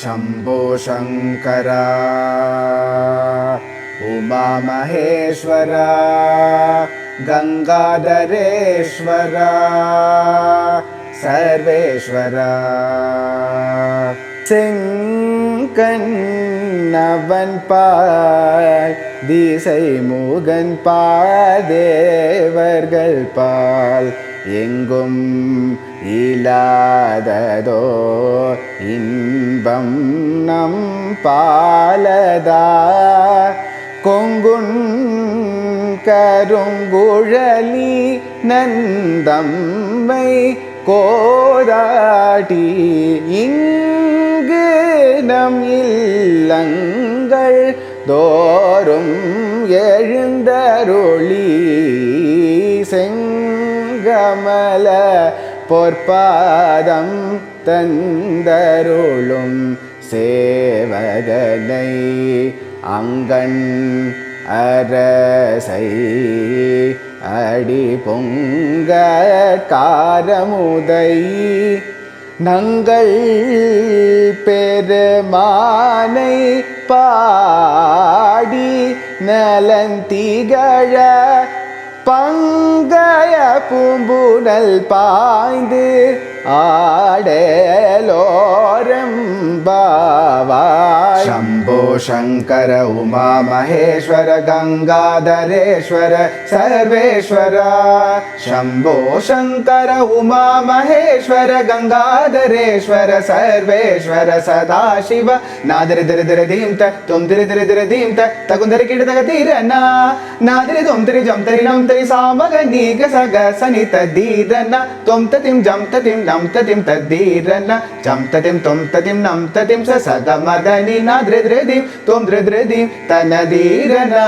शम्भो शङ्कर उमा महेश्वर गंगाधरेश्वर सर्वेश्वर செங்கண்ணவன் பால் திசை முகன் பால் தேவர்கள் பால் எங்கும் இலாததோ இன்பம் நம் பாலதா கொங்குன் கருங்குழலி நந்தம்மை கோதாடி இங்கு நம் இல்லங்கள் தோறும் எழுந்தருளி செங்கமல பொற்பாதம் தந்தருளும் சேவகனை அங்கண் அரசை அடி பொங்க காரமுதை நங்கள் பெருமானை பாடி நலந்திகழ பங்கய பூம்புனல் பாய்ந்து ஆடலோரம்பாவாய் शम्भो शङ्कर उमा महेश्वर गंगाधरेश्वर सर्वेश्वर शम्भो शङ्कर उमा महेश्वर गंगाधरेश्वर सर्वेश्वर सदाशिव नादरि दिरि दिरि धीं त तुम दिरि दिरि दिरि धीं त तकुंदरि किड तग तीरना नादरि तुम तिरि जम तरि नम तरि सामग नीग सग सनि तदीरना तुम ततिम जम ततिम नम ततिम तदीरना जम ततिम तुम ततिम नम ततिम स सग मदनि नादरि दिरि धीं तुम द्रे द्रे दी तनदीरना